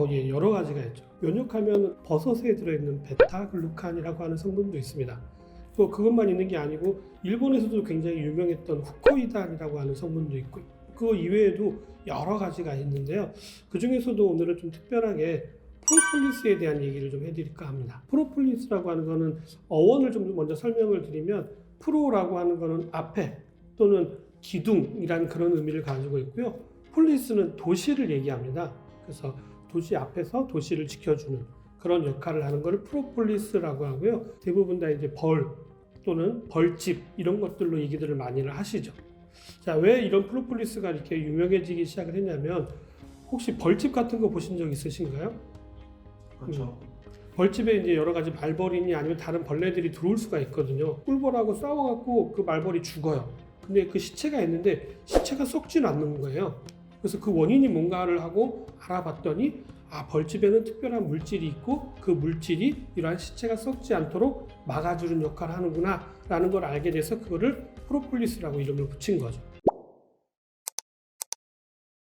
예, 여러 가지가 있죠. 면역하면 버섯에 들어있는 베타글루칸이라고 하는 성분도 있습니다. 또 그것만 있는 게 아니고 일본에서도 굉장히 유명했던 후코이단이라고 하는 성분도 있고 그 이외에도 여러 가지가 있는데요. 그 중에서도 오늘은 좀 특별하게 프로폴리스에 대한 얘기를 좀 해드릴까 합니다. 프로폴리스라고 하는 거는 어원을 좀 먼저 설명을 드리면 프로라고 하는 거는 앞에 또는 기둥이라는 그런 의미를 가지고 있고요. 폴리스는 도시를 얘기합니다. 그래서 도시 앞에서 도시를 지켜주는 그런 역할을 하는 것을 프로폴리스라고 하고요. 대부분 다 이제 벌 또는 벌집 이런 것들로 얘기들을 많이들 하시죠. 자, 왜 이런 프로폴리스가 이렇게 유명해지기 시작을 했냐면 혹시 벌집 같은 거 보신 적 있으신가요? 그렇죠. 벌집에 이제 여러 가지 말벌이니 아니면 다른 벌레들이 들어올 수가 있거든요. 꿀벌하고 싸워갖고 그 말벌이 죽어요. 근데 그 시체가 있는데 시체가 썩지는 않는 거예요. 그래서 그 원인이 뭔가를 하고 알아봤더니 벌집에는 특별한 물질이 있고 그 물질이 이러한 시체가 썩지 않도록 막아주는 역할을 하는구나 라는 걸 알게 돼서 그거를 프로폴리스라고 이름을 붙인 거죠.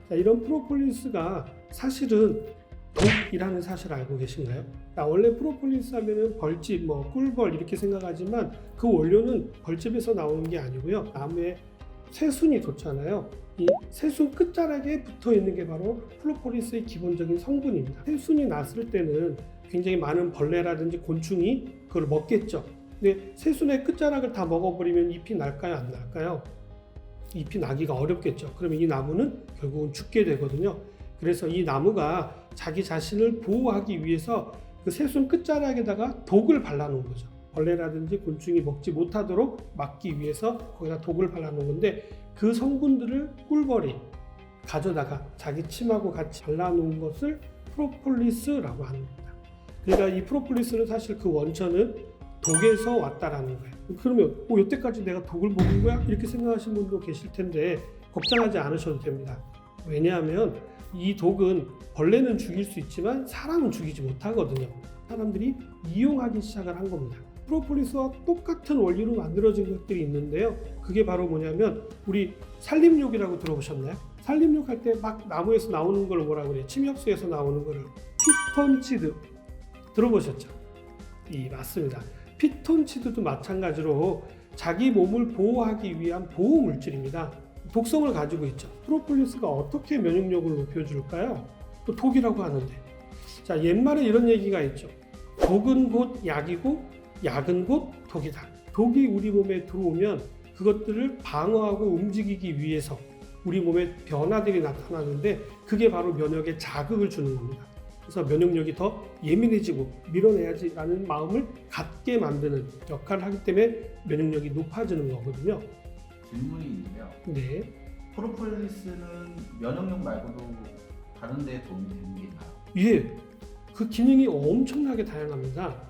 자, 이런 프로폴리스가 사실은 독이라는 사실을 알고 계신가요? 원래 프로폴리스 하면은 벌집, 꿀벌 이렇게 생각하지만 그 원료는 벌집에서 나오는 게 아니고요. 나무에 새순이 돋잖아요. 이 새순 끝자락에 붙어 있는 게 바로 프로폴리스의 기본적인 성분입니다. 새순이 났을 때는 굉장히 많은 벌레라든지 곤충이 그걸 먹겠죠. 근데 새순의 끝자락을 다 먹어버리면 잎이 날까요? 안 날까요? 잎이 나기가 어렵겠죠. 그러면 이 나무는 결국은 죽게 되거든요. 그래서 이 나무가 자기 자신을 보호하기 위해서 그 새순 끝자락에다가 독을 발라놓은 거죠. 벌레라든지 곤충이 먹지 못하도록 막기 위해서 거기다 독을 발라놓은 건데 그 성분들을 꿀벌이 가져다가 자기 침하고 같이 발라놓은 것을 프로폴리스라고 합니다. 그러니까 이 프로폴리스는 사실 그 원천은 독에서 왔다라는 거예요. 그러면 여태까지 내가 독을 먹은 거야? 이렇게 생각하시는 분도 계실 텐데 걱정하지 않으셔도 됩니다. 왜냐하면 이 독은 벌레는 죽일 수 있지만 사람은 죽이지 못하거든요. 사람들이 이용하기 시작을 한 겁니다. 프로폴리스와 똑같은 원리로 만들어진 것들이 있는데요. 그게 바로 뭐냐면 우리 산림욕이라고 들어보셨나요? 산림욕 할 때 막 나무에서 나오는 걸 뭐라고 그래요? 침엽수에서 나오는 거를 피톤치드 들어보셨죠? 맞습니다. 피톤치드도 마찬가지로 자기 몸을 보호하기 위한 보호 물질입니다. 독성을 가지고 있죠. 프로폴리스가 어떻게 면역력을 높여줄까요? 또 독이라고 하는데. 자, 옛말에 이런 얘기가 있죠. 독은 곧 약이고 약은 곧 독이다. 독이 우리 몸에 들어오면 그것들을 방어하고 움직이기 위해서 우리 몸에 변화들이 나타나는데 그게 바로 면역에 자극을 주는 겁니다. 그래서 면역력이 더 예민해지고 밀어내야지라는 마음을 갖게 만드는 역할을 하기 때문에 면역력이 높아지는 거거든요. 질문이 있는데요. 네. 프로폴리스는 면역력 말고도 다른 데에 도움이 되는 게 있나요? 예, 그 기능이 엄청나게 다양합니다.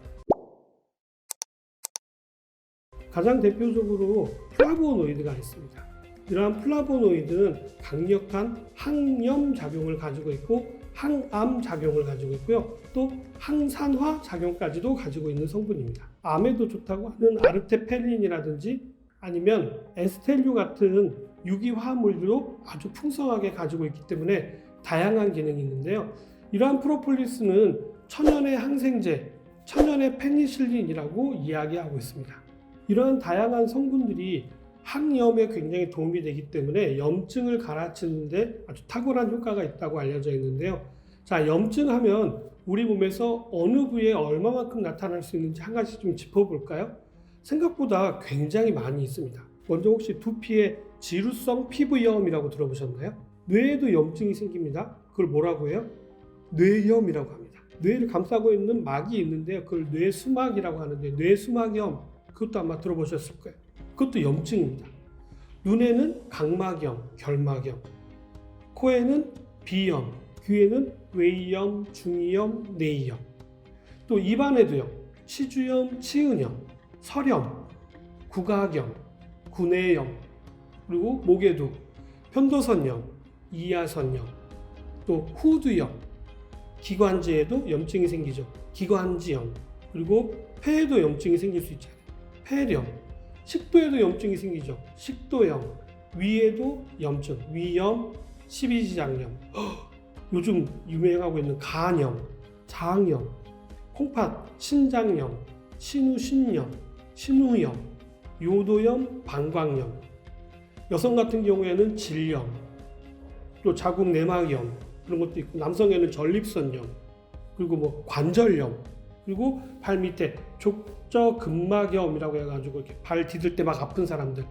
가장 대표적으로 플라보노이드가 있습니다. 이러한 플라보노이드는 강력한 항염 작용을 가지고 있고 항암 작용을 가지고 있고요. 또 항산화 작용까지도 가지고 있는 성분입니다. 암에도 좋다고 하는 아르테페린이라든지 아니면 에스텔류 같은 유기화합물도 아주 풍성하게 가지고 있기 때문에 다양한 기능이 있는데요. 이러한 프로폴리스는 천연의 항생제, 천연의 페니실린이라고 이야기하고 있습니다. 이러한 다양한 성분들이 항염에 굉장히 도움이 되기 때문에 염증을 가라앉히는데 아주 탁월한 효과가 있다고 알려져 있는데요. 자, 염증하면 우리 몸에서 어느 부위에 얼마만큼 나타날 수 있는지 한 가지 좀 짚어볼까요? 생각보다 굉장히 많이 있습니다. 먼저 혹시 두피에 지루성 피부염이라고 들어보셨나요? 뇌에도 염증이 생깁니다. 그걸 뭐라고 해요? 뇌염이라고 합니다. 뇌를 감싸고 있는 막이 있는데요. 그걸 뇌수막이라고 하는데 뇌수막염 그것도 아마 들어보셨을 거예요. 그것도 염증입니다. 눈에는 각막염, 결막염, 코에는 비염, 귀에는 외이염, 중이염, 내이염, 또 입안에도요. 치주염, 치은염, 설염, 구각염, 구내염, 그리고 목에도 편도선염, 이하선염, 또 후두염, 기관지에도 염증이 생기죠. 기관지염, 그리고 폐에도 염증이 생길 수 있잖아요. 폐렴, 식도에도 염증이 생기죠. 식도염, 위에도 염증, 위염, 십이지장염. 요즘 유행하고 있는 간염, 장염, 콩팥, 신장염, 신우신염, 신우염, 요도염, 방광염, 여성 같은 경우에는 질염, 또 자궁 내막염 그런 것도 있고, 남성에는 전립선염, 그리고 뭐 관절염, 그리고 발 밑에 족저근막염이라고 해가지고 이렇게 발 디딜 때 막 아픈 사람들,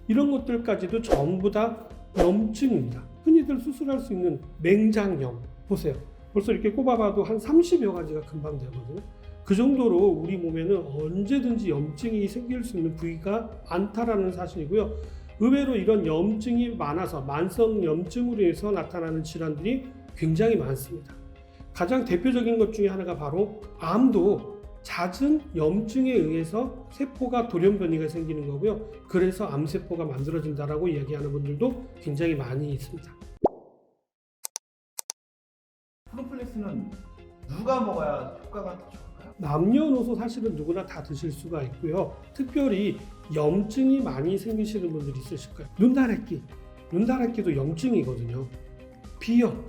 이런 것들까지도 전부 다 염증입니다. 흔히들 수술할 수 있는 맹장염 보세요. 벌써 이렇게 꼽아봐도 한 30여 가지가 금방 되거든요. 그 정도로 우리 몸에는 언제든지 염증이 생길 수 있는 부위가 많다라는 사실이고요. 의외로 이런 염증이 많아서 만성 염증으로 해서 나타나는 질환들이 굉장히 많습니다. 가장 대표적인 것 중에 하나가 바로 암도 잦은 염증에 의해서 세포가 돌연변이가 생기는 거고요. 그래서 암세포가 만들어진다라고 이야기하는 분들도 굉장히 많이 있습니다. 프로폴리스는 누가 먹어야 효과가 더 좋을까요? 남녀노소 사실은 누구나 다 드실 수가 있고요. 특별히 염증이 많이 생기시는 분들이 있으실 거예요. 눈다래끼도 염증이거든요. 비염,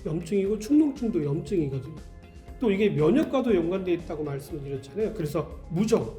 염증이고 축농증도 염증이거든요. 또 이게 면역과도 연관되어 있다고 말씀드렸잖아요. 그래서 무정,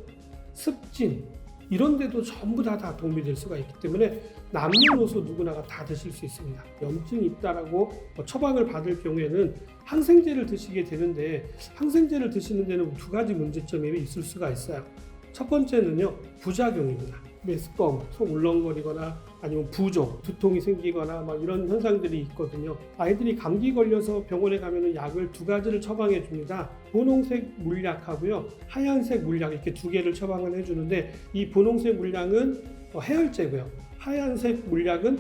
습진 이런 데도 전부 다 도움이 될 수가 있기 때문에 남녀노소 누구나가 다 드실 수 있습니다. 염증이 있다라고 처방을 받을 경우에는 항생제를 드시게 되는데, 항생제를 드시는 데는 두 가지 문제점이 있을 수가 있어요. 첫 번째는요, 부작용입니다. 메스꺼움, 속 울렁거리거나 아니면 부종, 두통이 생기거나 막 이런 현상들이 있거든요. 아이들이 감기 걸려서 병원에 가면은 약을 두 가지를 처방해 줍니다. 분홍색 물약하고요, 하얀색 물약, 이렇게 두 개를 처방을 해주는데, 이 분홍색 물약은 해열제고요, 하얀색 물약은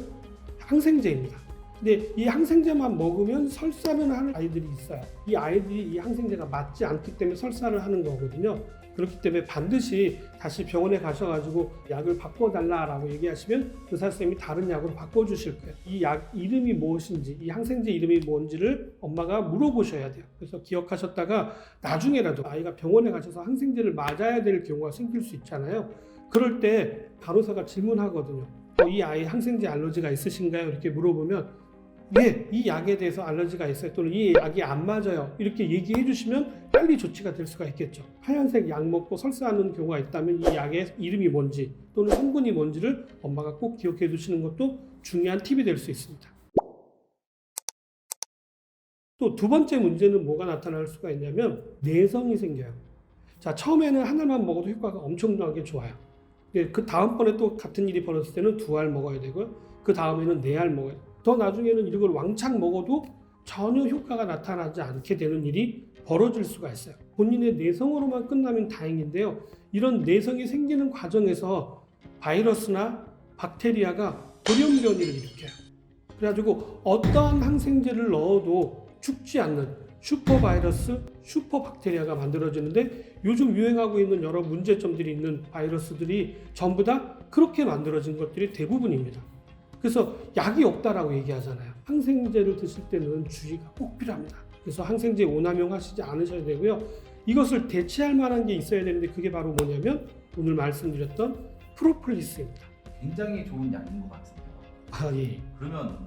항생제입니다. 근데 이 항생제만 먹으면 설사를 하는 아이들이 있어요. 이 아이들이 이 항생제가 맞지 않기 때문에 설사를 하는 거거든요. 그렇기 때문에 반드시 다시 병원에 가셔가지고 약을 바꿔달라라고 얘기하시면 의사 선생님이 다른 약으로 바꿔주실 거예요. 이 약 이름이 무엇인지, 이 항생제 이름이 뭔지를 엄마가 물어보셔야 돼요. 그래서 기억하셨다가 나중에라도 아이가 병원에 가셔서 항생제를 맞아야 될 경우가 생길 수 있잖아요. 그럴 때 간호사가 질문하거든요. 이 아이 항생제 알러지가 있으신가요? 이렇게 물어보면 네, 이 약에 대해서 알러지가 있어요, 또는 이 약이 안 맞아요, 이렇게 얘기해 주시면 빨리 조치가 될 수가 있겠죠. 하얀색 약 먹고 설사하는 경우가 있다면 이 약의 이름이 뭔지 또는 성분이 뭔지를 엄마가 꼭 기억해 두시는 것도 중요한 팁이 될 수 있습니다. 또 두 번째 문제는 뭐가 나타날 수가 있냐면 내성이 생겨요. 자, 처음에는 하나만 먹어도 효과가 엄청나게 좋아요. 그 다음번에 또 같은 일이 벌어졌을 때는 2알 먹어야 되고요, 그 다음에는 4알 먹어야 돼요. 더 나중에는 이걸 왕창 먹어도 전혀 효과가 나타나지 않게 되는 일이 벌어질 수가 있어요. 본인의 내성으로만 끝나면 다행인데요, 이런 내성이 생기는 과정에서 바이러스나 박테리아가 돌연변이를 일으켜요. 그래가지고 어떠한 항생제를 넣어도 죽지 않는 슈퍼바이러스, 슈퍼박테리아가 만들어지는데, 요즘 유행하고 있는 여러 문제점들이 있는 바이러스들이 전부 다 그렇게 만들어진 것들이 대부분입니다. 그래서 약이 없다라고 얘기하잖아요. 항생제를 드실 때는 주의가 꼭 필요합니다. 그래서 항생제 오남용하시지 않으셔야 되고요. 이것을 대체할 만한 게 있어야 되는데, 그게 바로 뭐냐면 오늘 말씀드렸던 프로폴리스입니다. 굉장히 좋은 약인 것 같은데요. 아, 예. 그러면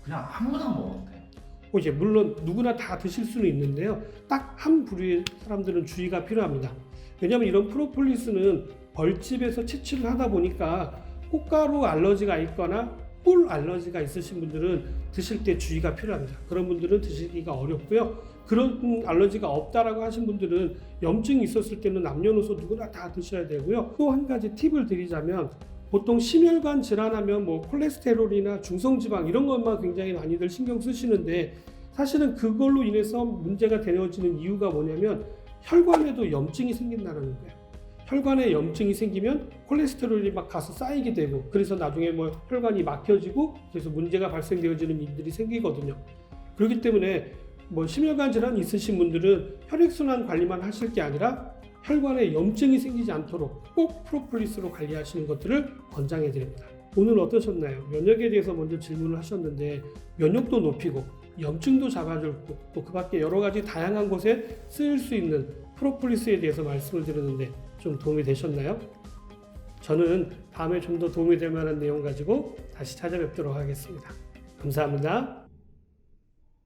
그냥 아무나 먹어도 돼요? 이제 물론 누구나 다 드실 수는 있는데요, 딱 한 부류의 사람들은 주의가 필요합니다. 왜냐하면 이런 프로폴리스는 벌집에서 채취를 하다 보니까 꽃가루 알러지가 있거나 꿀 알러지가 있으신 분들은 드실 때 주의가 필요합니다. 그런 분들은 드시기가 어렵고요. 그런 알러지가 없다라고 하신 분들은 염증이 있었을 때는 남녀노소 누구나 다 드셔야 되고요. 또 한 가지 팁을 드리자면, 보통 심혈관 질환하면 뭐 콜레스테롤이나 중성지방 이런 것만 굉장히 많이들 신경 쓰시는데, 사실은 그걸로 인해서 문제가 되어지는 이유가 뭐냐면 혈관에도 염증이 생긴다는 거예요. 혈관에 염증이 생기면 콜레스테롤이 막 가서 쌓이게 되고, 그래서 나중에 뭐 혈관이 막혀지고 그래서 문제가 발생되어지는 일들이 생기거든요. 그렇기 때문에 뭐 심혈관 질환이 있으신 분들은 혈액순환 관리만 하실 게 아니라 혈관에 염증이 생기지 않도록 꼭 프로폴리스로 관리하시는 것들을 권장해 드립니다. 오늘 어떠셨나요? 면역에 대해서 먼저 질문을 하셨는데, 면역도 높이고 염증도 잡아주고 또 그 밖에 여러 가지 다양한 곳에 쓰일 수 있는 프로폴리스에 대해서 말씀을 드렸는데 좀 도움이 되셨나요? 저는 다음에 좀 더 도움이 될 만한 내용 가지고 다시 찾아뵙도록 하겠습니다. 감사합니다.